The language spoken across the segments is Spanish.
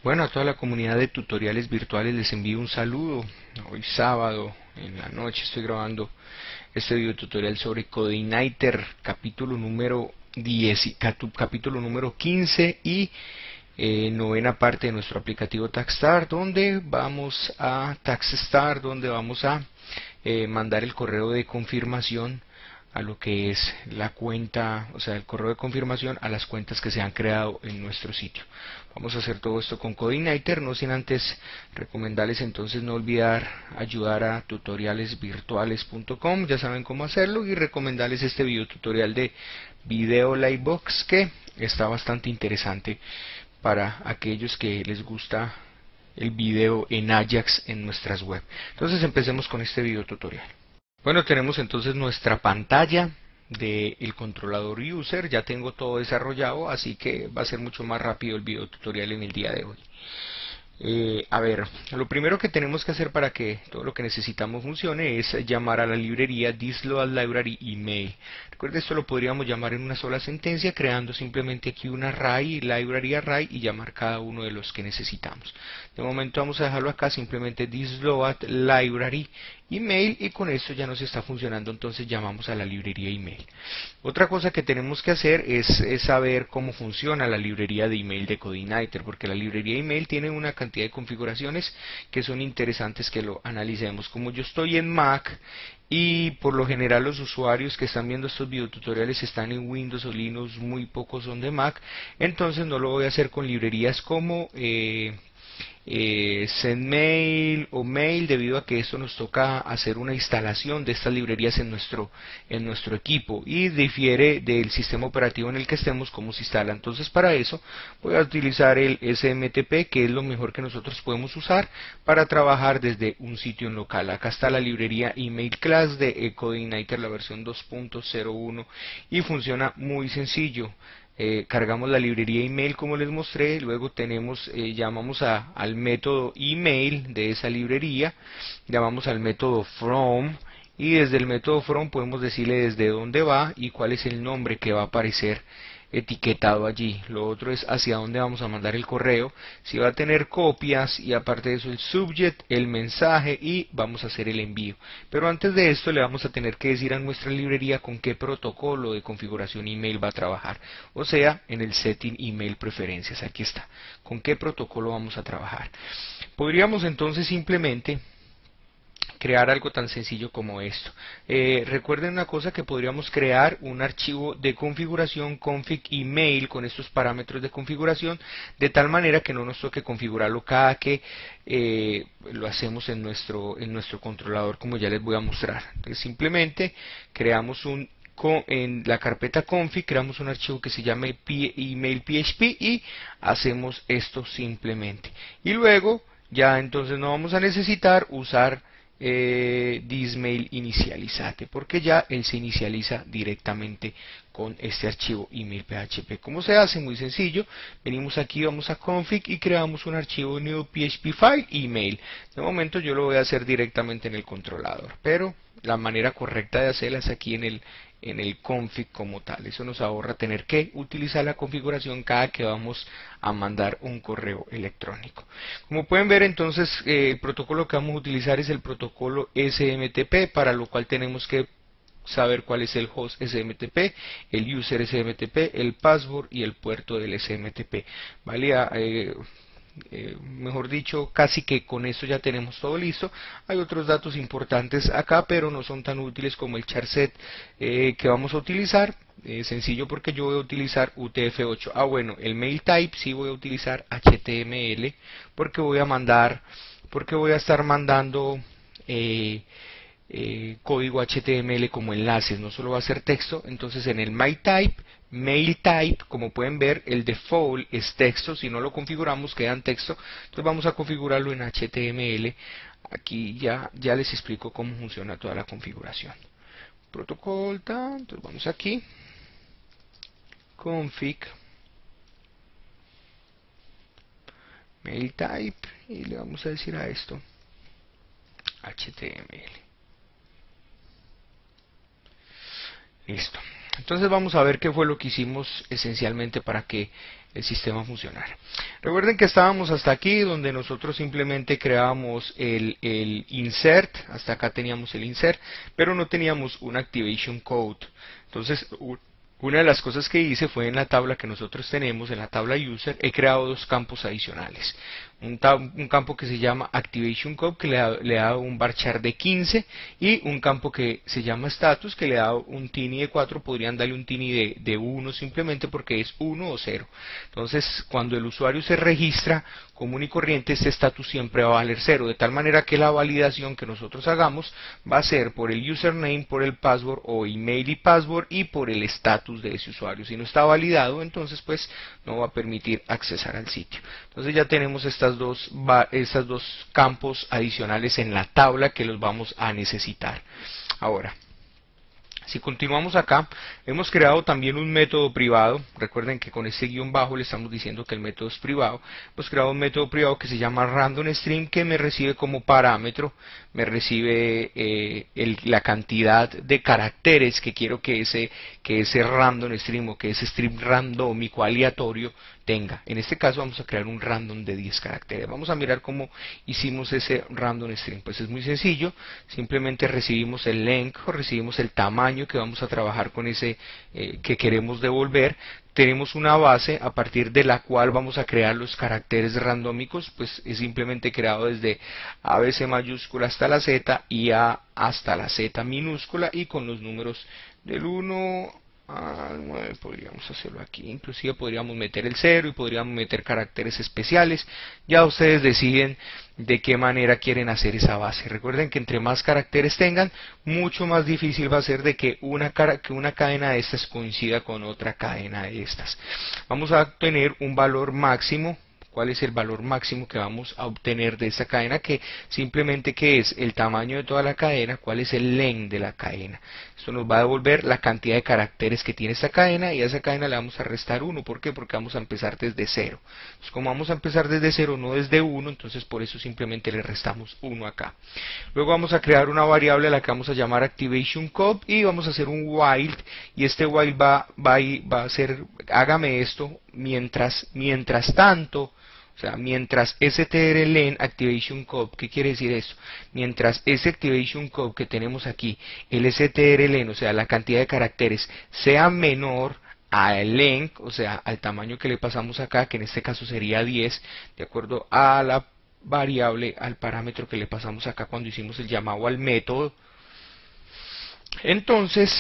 Bueno, a toda la comunidad de tutoriales virtuales les envío un saludo. Hoy sábado en la noche estoy grabando este video tutorial sobre Codeigniter, capítulo número 10, capítulo número 15 y novena parte de nuestro aplicativo Taxstar, donde vamos a mandar el correo de confirmación a lo que es la cuenta, o sea, el correo de confirmación a las cuentas que se han creado en nuestro sitio. Vamos a hacer todo esto con Codeigniter, no sin antes recomendarles entonces no olvidar ayudar a tutorialesvirtuales.com, ya saben cómo hacerlo, y recomendarles este video tutorial de Video Livebox que está bastante interesante para aquellos que les gusta el video en Ajax en nuestras web. Entonces empecemos con este video tutorial. Bueno, tenemos entonces nuestra pantalla del controlador user, ya tengo todo desarrollado, así que va a ser mucho más rápido el video tutorial en el día de hoy. A ver, lo primero que tenemos que hacer para que todo lo que necesitamos funcione es llamar a la librería thisloadlibrary email. Recuerden, esto lo podríamos llamar en una sola sentencia, creando simplemente aquí un array, library array, y llamar cada uno de los que necesitamos. De momento vamos a dejarlo acá, simplemente thisloadlibrary email, y con esto ya nos está funcionando, entonces llamamos a la librería email. Otra cosa que tenemos que hacer es saber cómo funciona la librería de email de Codeigniter, porque la librería email tiene una cantidad de configuraciones que son interesantes que lo analicemos. Como yo estoy en Mac y por lo general los usuarios que están viendo estos videotutoriales están en Windows o Linux, muy pocos son de Mac, entonces no lo voy a hacer con librerías como Sendmail o Mail, debido a que esto nos toca hacer una instalación de estas librerías en nuestro equipo y difiere del sistema operativo en el que estemos cómo se instala. Entonces para eso voy a utilizar el SMTP, que es lo mejor que nosotros podemos usar para trabajar desde un sitio en local. Acá está la librería Email Class de Codeigniter, la versión 2.01, y funciona muy sencillo. Cargamos la librería email como les mostré, luego llamamos al método email de esa librería, llamamos al método from, y desde el método from podemos decirle desde dónde va y cuál es el nombre que va a aparecer etiquetado allí. Lo otro es hacia dónde vamos a mandar el correo, si va a tener copias, y aparte de eso el subject, el mensaje, y vamos a hacer el envío. Pero antes de esto le vamos a tener que decir a nuestra librería con qué protocolo de configuración email va a trabajar, o sea, en el setting email preferencias. Aquí está, con qué protocolo vamos a trabajar. Podríamos entonces simplemente crear algo tan sencillo como esto. Recuerden una cosa, que podríamos crear un archivo de configuración config email con estos parámetros de configuración, de tal manera que no nos toque configurarlo cada que lo hacemos en nuestro controlador, como ya les voy a mostrar. Entonces, simplemente creamos en la carpeta config, creamos un archivo que se llame email php y hacemos esto simplemente. Y luego ya entonces no vamos a necesitar usar thismail inicializate, porque ya él se inicializa directamente con este archivo email php. ¿Cómo se hace? Muy sencillo. Venimos aquí, vamos a config y creamos un archivo new php file email. De momento yo lo voy a hacer directamente en el controlador, pero la manera correcta de hacerla es aquí en el config como tal. Eso nos ahorra tener que utilizar la configuración cada que vamos a mandar un correo electrónico. Como pueden ver, entonces el protocolo que vamos a utilizar es el protocolo SMTP, para lo cual tenemos que saber cuál es el host SMTP, el user SMTP, el password y el puerto del SMTP. ¿Vale? Mejor dicho, casi que con esto ya tenemos todo listo. Hay otros datos importantes acá, pero no son tan útiles como el charset que vamos a utilizar. Sencillo, porque yo voy a utilizar UTF-8. Bueno, el mail type sí voy a utilizar HTML, porque voy a estar mandando código HTML como enlaces, no solo va a ser texto. Entonces en el mail type, como pueden ver, el default es texto. Si no lo configuramos queda en texto, entonces vamos a configurarlo en HTML. Aquí ya les explico cómo funciona toda la configuración. Protocolo, entonces vamos aquí, config, mail type, y le vamos a decir a esto HTML. Listo. Entonces vamos a ver qué fue lo que hicimos esencialmente para que el sistema funcionara. Recuerden que estábamos hasta aquí, donde nosotros simplemente creábamos el insert. Hasta acá teníamos el insert, pero no teníamos un activation code. Entonces una de las cosas que hice fue, en la tabla que nosotros tenemos, en la tabla user, he creado dos campos adicionales. Un campo que se llama Activation Code, que le da un varchar de 15, y un campo que se llama Status, que le da un tini de 4. Podrían darle un tini de 1 simplemente porque es 1 o 0. Entonces, cuando el usuario se registra común y corriente, este status siempre va a valer 0, de tal manera que la validación que nosotros hagamos va a ser por el username, por el password o email y password, y por el status de ese usuario. Si no está validado, entonces pues no va a permitir accesar al sitio. Entonces ya tenemos estos dos campos adicionales en la tabla que los vamos a necesitar. Ahora, si continuamos acá, hemos creado también un método privado. Recuerden que con este guión bajo le estamos diciendo que el método es privado. Hemos creado un método privado que se llama randomString, que me recibe como parámetro, me recibe la cantidad de caracteres que quiero que ese randomString o que ese string randómico aleatorio tenga. En este caso vamos a crear un random de 10 caracteres. Vamos a mirar cómo hicimos ese random string. Pues es muy sencillo, simplemente recibimos el length o recibimos el tamaño que vamos a trabajar con ese que queremos devolver. Tenemos una base a partir de la cual vamos a crear los caracteres randómicos. Pues es simplemente creado desde ABC mayúscula hasta la Z y A hasta la Z minúscula, y con los números del 1 al 9 podríamos hacerlo aquí. Inclusive podríamos meter el 0 y podríamos meter caracteres especiales. Ya ustedes deciden de qué manera quieren hacer esa base. Recuerden que entre más caracteres tengan, mucho más difícil va a ser de que una cadena de estas coincida con otra cadena de estas. Vamos a obtener un valor máximo. ¿Cuál es el valor máximo que vamos a obtener de esta cadena? Que simplemente que es el tamaño de toda la cadena. ¿Cuál es el length de la cadena? Esto nos va a devolver la cantidad de caracteres que tiene esta cadena, y a esa cadena le vamos a restar 1. ¿Por qué? Porque vamos a empezar desde 0. Entonces, como vamos a empezar desde 0, no desde 1, entonces por eso simplemente le restamos 1 acá. Luego vamos a crear una variable a la que vamos a llamar Activation Code, y vamos a hacer un while, y este while va a ser, hágame esto mientras tanto. O sea, mientras strlen activation code, ¿qué quiere decir eso? Mientras ese activation code que tenemos aquí, el strlen, o sea, la cantidad de caracteres, sea menor al length, o sea, al tamaño que le pasamos acá, que en este caso sería 10, de acuerdo a la variable, al parámetro que le pasamos acá cuando hicimos el llamado al método, entonces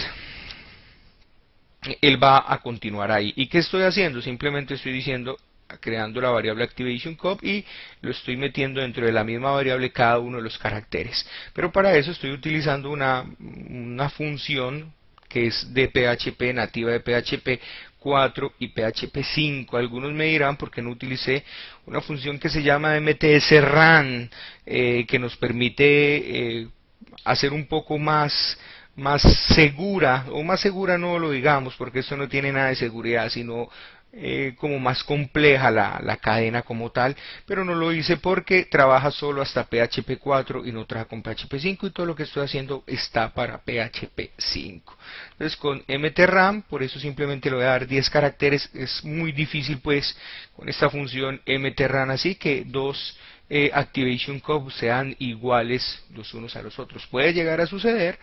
él va a continuar ahí. ¿Y qué estoy haciendo? Simplemente estoy diciendo, creando la variable activation code, y lo estoy metiendo dentro de la misma variable cada uno de los caracteres. Pero para eso estoy utilizando una función que es de PHP, nativa de PHP 4 y PHP 5. Algunos me dirán por qué no utilicé una función que se llama mtsRun, que nos permite hacer un poco más segura, o más segura no lo digamos, porque esto no tiene nada de seguridad, sino como más compleja la cadena como tal, pero no lo hice porque trabaja solo hasta PHP 4 y no trabaja con PHP 5, y todo lo que estoy haciendo está para PHP 5. Entonces con mtrun, por eso simplemente le voy a dar 10 caracteres. Es muy difícil pues con esta función mtrun así que dos activation code sean iguales los unos a los otros. Puede llegar a suceder,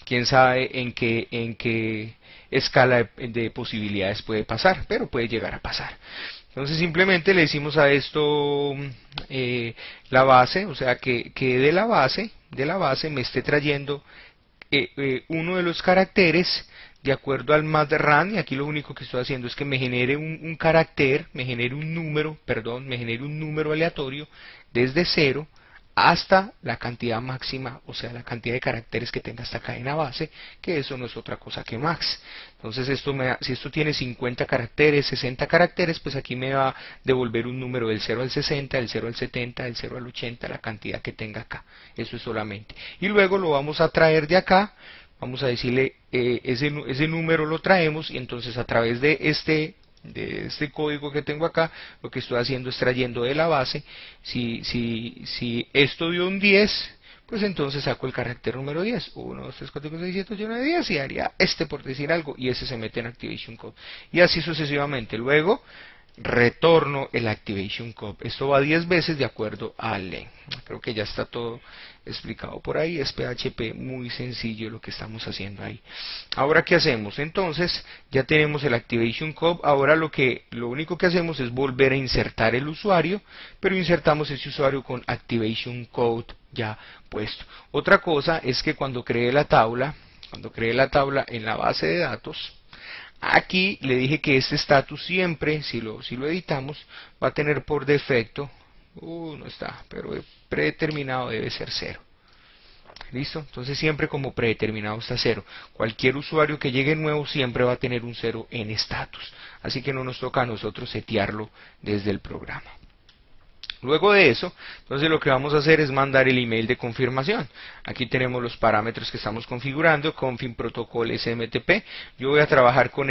quién sabe en qué escala de posibilidades puede pasar, pero puede llegar a pasar. Entonces simplemente le decimos a esto la base, o sea que de la base me esté trayendo uno de los caracteres de acuerdo al mtrun, y aquí lo único que estoy haciendo es que me genere un carácter, me genere un número aleatorio desde 0 hasta la cantidad máxima, o sea, la cantidad de caracteres que tenga esta cadena base, que eso no es otra cosa que max. Entonces, si esto tiene 50 caracteres, 60 caracteres, pues aquí me va a devolver un número del 0 al 60, del 0 al 70, del 0 al 80, la cantidad que tenga acá. Eso es solamente. Y luego lo vamos a traer de acá, vamos a decirle, ese número lo traemos, y entonces a través de este código que tengo acá, lo que estoy haciendo es trayendo de la base, si esto dio un 10, pues entonces saco el carácter número 10, 1, 2, 3, 4, 5, 6, 7, 8, 9, 10, y haría este por decir algo, y ese se mete en Activation Code, y así sucesivamente. Luego retorno el Activation Code. Esto va 10 veces de acuerdo al len. Creo que ya está todo explicado por ahí. Es PHP muy sencillo lo que estamos haciendo ahí. Ahora, ¿qué hacemos? Entonces, ya tenemos el Activation Code. Ahora lo único que hacemos es volver a insertar el usuario, pero insertamos ese usuario con Activation Code ya puesto. Otra cosa es que cuando cree la tabla en la base de datos, aquí le dije que este status siempre, si lo editamos, va a tener por defecto, no está, pero predeterminado debe ser 0. ¿Listo? Entonces siempre como predeterminado está 0. Cualquier usuario que llegue nuevo siempre va a tener un 0 en status. Así que no nos toca a nosotros setearlo desde el programa. Luego de eso, entonces lo que vamos a hacer es mandar el email de confirmación. Aquí tenemos los parámetros que estamos configurando, config protocol SMTP. Yo voy a trabajar con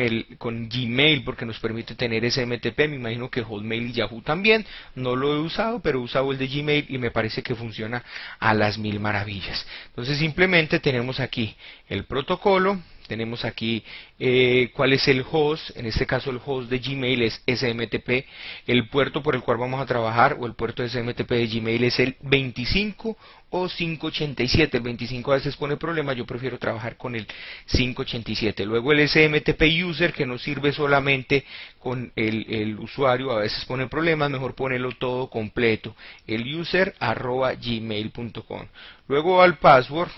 Gmail porque nos permite tener SMTP. Me imagino que Hotmail y Yahoo también. No lo he usado, pero he usado el de Gmail y me parece que funciona a las mil maravillas. Entonces simplemente tenemos aquí el protocolo. Tenemos aquí cuál es el host, en este caso el host de Gmail es SMTP, el puerto por el cual vamos a trabajar o el puerto de SMTP de Gmail es el 25 o 587, el 25 a veces pone problema, yo prefiero trabajar con el 587. Luego el SMTP user que no sirve solamente con el usuario, a veces pone problemas, mejor ponerlo todo completo, el user @gmail.com. Luego al password,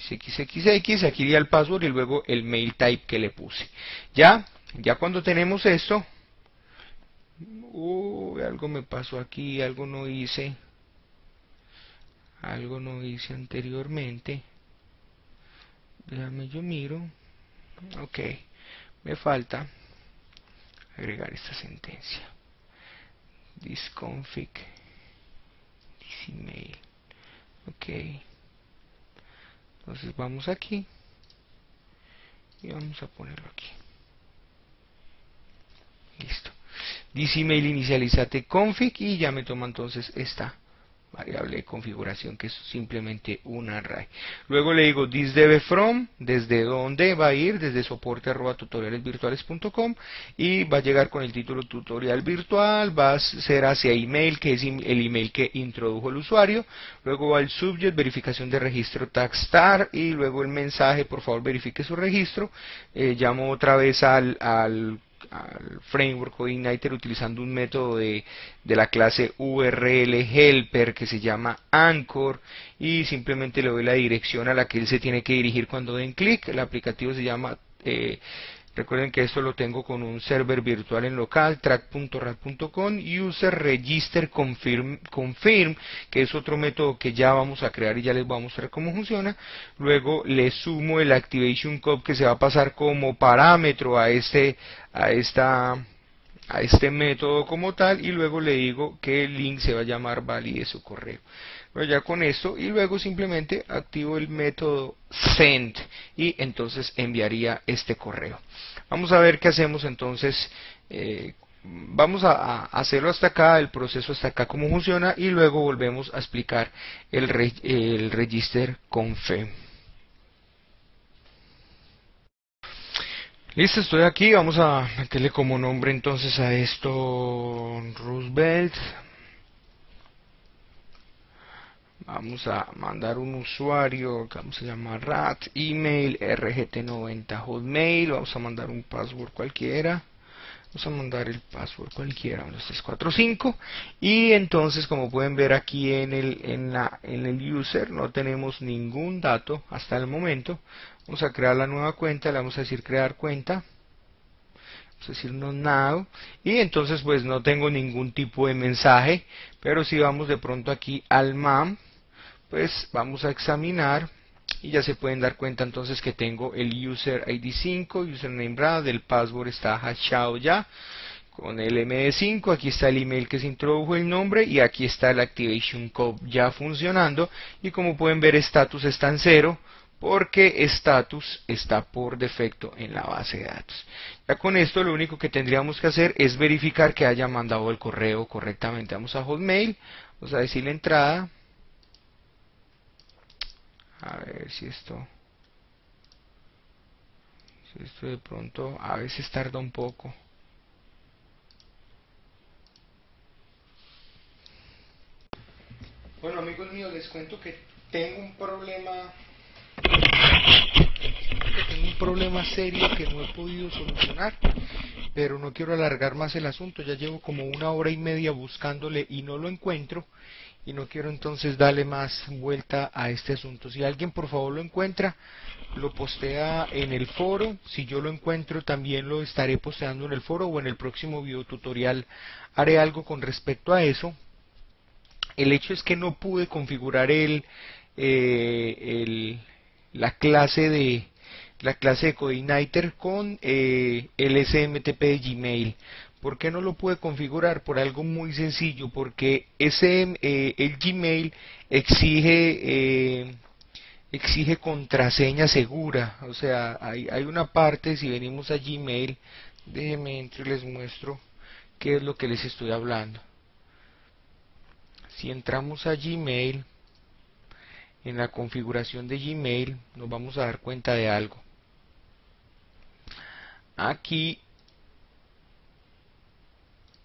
XXX, aquí iría el password y luego el mail type que le puse. Ya cuando tenemos esto, algo me pasó aquí, algo no hice anteriormente. Déjame yo miro. Ok, me falta agregar esta sentencia. Thisconfig, thisemail. Ok. Entonces vamos aquí y vamos a ponerlo aquí. Listo. Thisemail inicializate config y ya me toma entonces esta variable de configuración que es simplemente un array. Luego le digo thisDevFrom, desde dónde va a ir, desde soporte@tutorialesvirtuales.com y va a llegar con el título tutorial virtual, va a ser hacia email, que es el email que introdujo el usuario. Luego va el subject, verificación de registro tag star y luego el mensaje, por favor verifique su registro. Llamo otra vez al framework o Igniter utilizando un método de la clase URL helper que se llama Anchor y simplemente le doy la dirección a la que él se tiene que dirigir cuando den clic. El aplicativo se llama recuerden que esto lo tengo con un server virtual en local, track.rad.com, user register confirm, que es otro método que ya vamos a crear y ya les voy a mostrar cómo funciona. Luego le sumo el activation code que se va a pasar como parámetro a este método como tal y luego le digo que el link se va a llamar valide su correo. Pero ya con esto y luego simplemente activo el método send y entonces enviaría este correo. Vamos a ver qué hacemos entonces. Vamos a hacerlo hasta acá, el proceso hasta acá, cómo funciona y luego volvemos a explicar el register config. Listo, estoy aquí, vamos a meterle como nombre entonces a esto Roosevelt. Vamos a mandar un usuario que vamos a llamar rat, email, rgt90 hotmail, vamos a mandar un password cualquiera. Vamos a mandar el password cualquiera, 1, 2, 3, 4, 5. Y entonces, como pueden ver aquí en el user, no tenemos ningún dato hasta el momento. Vamos a crear la nueva cuenta, le vamos a decir crear cuenta. Vamos a decir no now. Y entonces, pues no tengo ningún tipo de mensaje. Pero si vamos de pronto aquí al MAM, pues vamos a examinar. Y ya se pueden dar cuenta entonces que tengo el user ID 5, username Brad, el password está hashado ya con el MD5, aquí está el email que se introdujo el nombre y aquí está el activation code ya funcionando y como pueden ver status está en 0 porque status está por defecto en la base de datos. Ya con esto lo único que tendríamos que hacer es verificar que haya mandado el correo correctamente. Vamos a Hotmail, vamos a decirle entrada. A ver si esto de pronto a veces tarda un poco. Bueno, amigos míos, les cuento que tengo un problema serio que no he podido solucionar, pero no quiero alargar más el asunto. Ya llevo como 1 hora y media buscándole y no lo encuentro, y no quiero entonces darle más vuelta a este asunto. Si alguien por favor lo encuentra, lo postea en el foro. Si yo lo encuentro, también lo estaré posteando en el foro, o en el próximo video tutorial haré algo con respecto a eso. El hecho es que no pude configurar la clase de CodeIgniter con el SMTP de Gmail. ¿Por qué no lo pude configurar? Por algo muy sencillo, porque el Gmail exige contraseña segura. O sea, hay una parte, si venimos a Gmail, déjenme entro y les muestro qué es lo que les estoy hablando. Si entramos a Gmail, en la configuración de Gmail, nos vamos a dar cuenta de algo. Aquí,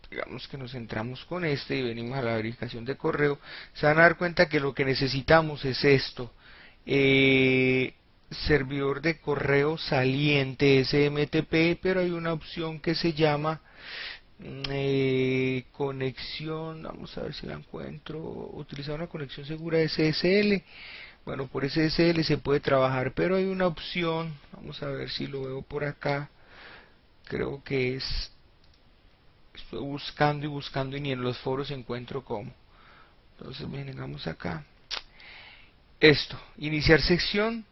digamos que nos centramos con este y venimos a la verificación de correo, se van a dar cuenta que lo que necesitamos es esto. Servidor de correo saliente SMTP, pero hay una opción que se llama conexión, vamos a ver si la encuentro, utilizar una conexión segura SSL. Bueno, por SSL se puede trabajar, pero hay una opción, vamos a ver si lo veo por acá, creo que estoy buscando y buscando y ni en los foros encuentro cómo. Entonces vengamos acá, esto, iniciar sección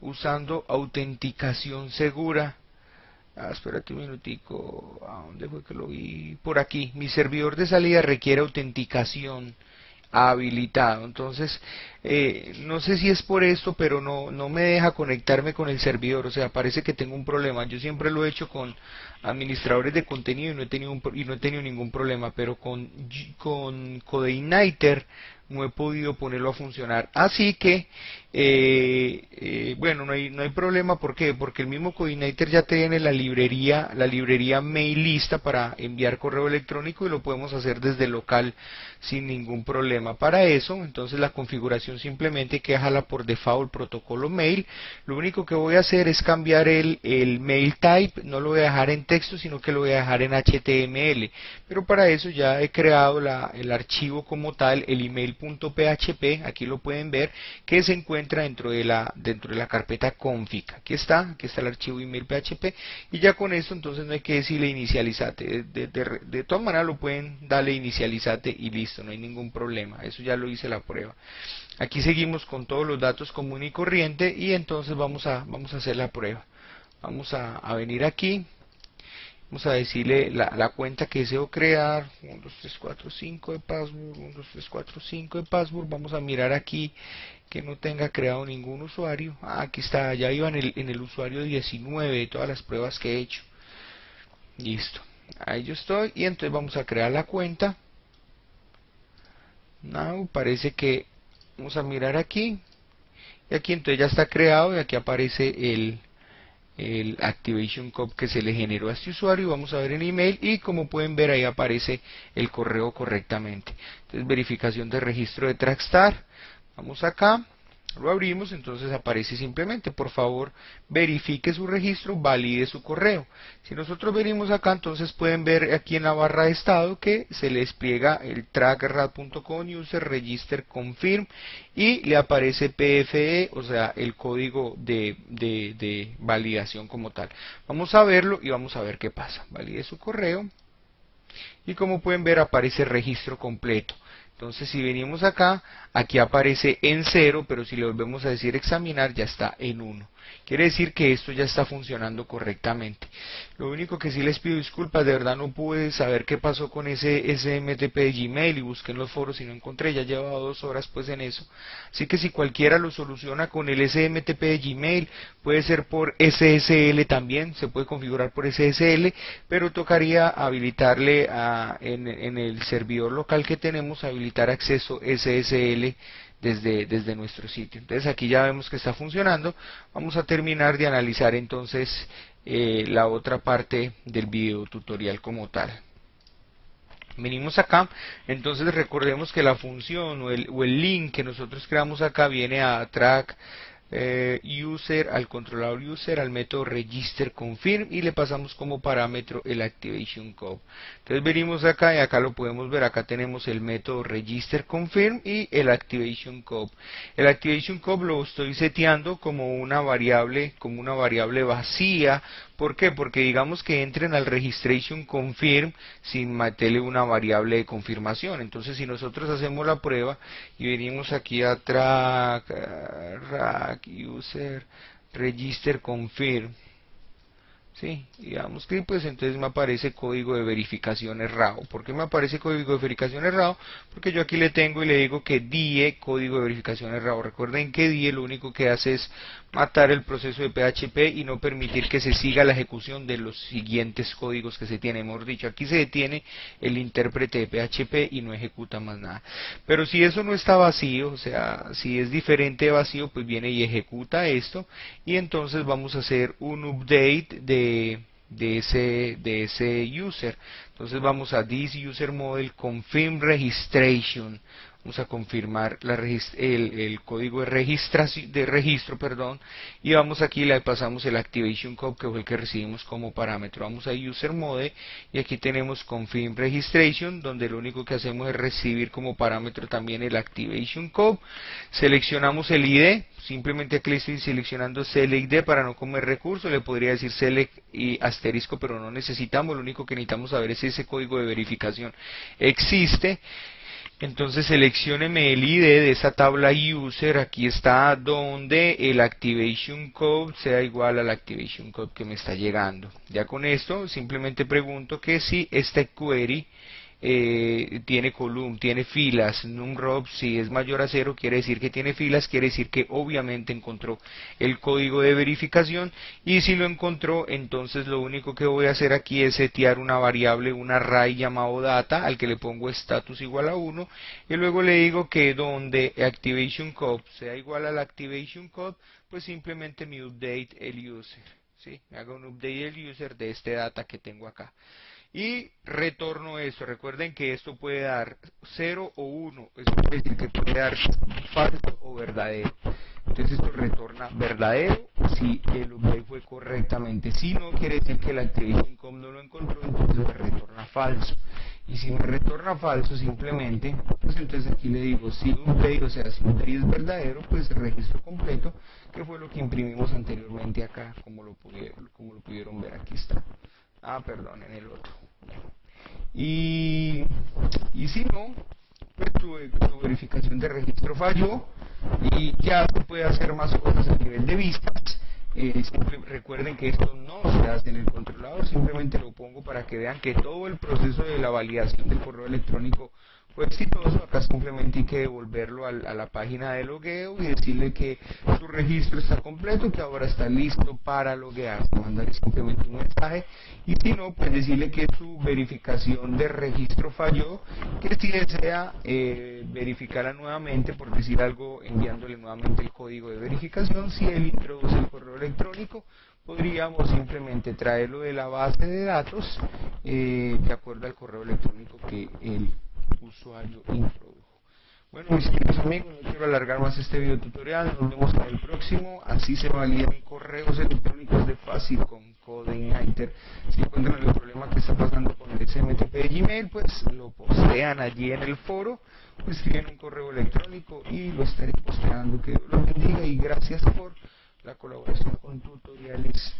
usando autenticación segura. Espérate un minutico, ¿a dónde fue que lo vi? Por aquí, mi servidor de salida requiere autenticación habilitado. Entonces, no sé si es por esto, pero no me deja conectarme con el servidor. O sea, parece que tengo un problema. Yo siempre lo he hecho con administradores de contenido y no he tenido ningún problema, pero con CodeIgniter no he podido ponerlo a funcionar. Así que, bueno, no hay problema. ¿Por qué? Porque el mismo CodeIgniter ya tiene la librería mail lista para enviar correo electrónico y lo podemos hacer desde local sin ningún problema. Para eso, entonces la configuración simplemente hay que dejarla por default protocolo mail. Lo único que voy a hacer es cambiar el mail type, no lo voy a dejar en texto, sino que lo voy a dejar en HTML. Pero para eso ya he creado el archivo como tal, el email.php, aquí lo pueden ver, que se encuentra dentro de la carpeta config. Aquí está el archivo email.php, y ya con esto entonces no hay que decirle inicializate. De todas maneras lo pueden darle inicializate y listo, no hay ningún problema. Eso ya lo hice la prueba. Aquí seguimos con todos los datos común y corriente, y entonces vamos a hacer la prueba. Vamos a venir aquí, vamos a decirle la cuenta que deseo crear, 1, 2, 3, 4, 5 de password, 1, 2, 3, 4, 5 de password. Vamos a mirar aquí que no tenga creado ningún usuario. Aquí está, ya iba en el usuario 19 de todas las pruebas que he hecho. Listo, ahí yo estoy, y entonces vamos a crear la cuenta. Now, parece que vamos a mirar aquí, y aquí entonces ya está creado, y aquí aparece el activation code que se le generó a este usuario. Vamos a ver en email, y como pueden ver ahí aparece el correo correctamente. Entonces, verificación de registro de Trackstar. Vamos acá, lo abrimos, entonces aparece simplemente, por favor verifique su registro, valide su correo. Si nosotros venimos acá, entonces pueden ver aquí en la barra de estado que se le despliega el trackrad.com user register confirm, y le aparece PFE, o sea, el código de validación como tal. Vamos a verlo y vamos a ver qué pasa. Valide su correo, y como pueden ver aparece registro completo. Entonces, si venimos acá, aquí aparece en 0, pero si le volvemos a decir examinar, ya está en 1. Quiere decir que esto ya está funcionando correctamente. Lo único que sí les pido disculpas, de verdad no pude saber qué pasó con ese SMTP de Gmail, y busqué en los foros y no encontré. Ya llevaba 2 horas pues en eso. Así que si cualquiera lo soluciona con el SMTP de Gmail, puede ser por SSL también, se puede configurar por SSL, pero tocaría habilitarle en el servidor local que tenemos, habilitar acceso SSL desde nuestro sitio. Entonces aquí ya vemos que está funcionando. Vamos a terminar de analizar entonces la otra parte del video tutorial como tal. Venimos acá, entonces recordemos que la función o el link que nosotros creamos acá viene a track user, al controlador user, al método register confirm, y le pasamos como parámetro el activation code. Entonces venimos acá y acá lo podemos ver, acá tenemos el método register confirm y el activation code. El activation code lo estoy seteando como una variable vacía. ¿Por qué? Porque digamos que entren al registration confirm sin meterle una variable de confirmación. Entonces si nosotros hacemos la prueba y venimos aquí a track user register confirm, sí, digamos que pues entonces me aparece código de verificación errado. ¿Por qué me aparece código de verificación errado? Porque yo aquí le tengo y le digo que DIE código de verificación errado. Recuerden que DIE lo único que hace es matar el proceso de PHP y no permitir que se siga la ejecución de los siguientes códigos que se tienen. Hemos dicho, aquí se detiene el intérprete de PHP y no ejecuta más nada. Pero si eso no está vacío, o sea, si es diferente de vacío, pues viene y ejecuta esto, y entonces vamos a hacer un update de ese user. Entonces vamos a this user model confirm registration. Vamos a confirmar el código de registro, perdón, y vamos aquí, le pasamos el activation code, que fue el que recibimos como parámetro. Vamos a user mode y aquí tenemos confirm registration, donde lo único que hacemos es recibir como parámetro también el activation code. Seleccionamos el ID, simplemente aquí le estoy seleccionando select ID para no comer recursos. Le podría decir select y asterisco, pero no necesitamos, lo único que necesitamos saber es si ese código de verificación existe. Entonces seleccióneme el ID de esa tabla user, aquí está, donde el activation code sea igual al activation code que me está llegando. Ya con esto simplemente pregunto que si este query tiene tiene filas, numRow, si es mayor a 0 quiere decir que tiene filas, quiere decir que obviamente encontró el código de verificación, y si lo encontró, entonces lo único que voy a hacer aquí es setear una variable, un array llamado data, al que le pongo status igual a 1, y luego le digo que donde activation code sea igual al activation code, pues simplemente me update el user, ¿sí? Me hago un update del user de este data que tengo acá. Y retorno eso. Recuerden que esto puede dar 0 o 1. Eso quiere decir que puede dar falso o verdadero. Entonces esto retorna verdadero si el update fue correctamente. Si no, quiere decir que el activation code no lo encontró, entonces me retorna falso. Y si me retorna falso simplemente, pues entonces aquí le digo si update, o sea, si update es verdadero, pues registro completo, que fue lo que imprimimos anteriormente acá, como lo pudieron ver, aquí está. Perdón, en el otro. Y si no, pues tu verificación de registro falló, y ya se puede hacer más cosas a nivel de vistas. Recuerden que esto no se hace en el controlador, simplemente lo pongo para que vean que todo el proceso de la validación del correo electrónico fue exitoso. Acá simplemente hay que devolverlo a la página de logueo y decirle que su registro está completo, que ahora está listo para loguear. Mandarle simplemente un mensaje, y si no, pues decirle que su verificación de registro falló, que si desea verificarla nuevamente, por decir algo, enviándole nuevamente el código de verificación. Si él introduce el correo electrónico, podríamos simplemente traerlo de la base de datos de acuerdo al correo electrónico que el usuario introdujo. Bueno, mis queridos amigos, no quiero alargar más este video tutorial. Nos vemos en el próximo. Así se validan correos electrónicos de fácil con CodeIgniter. Si encuentran el problema que está pasando con el SMTP de Gmail, pues lo postean allí en el foro, o escriben un correo electrónico y lo estaré posteando. Que Dios los bendiga y gracias por la colaboración con Tutoriales.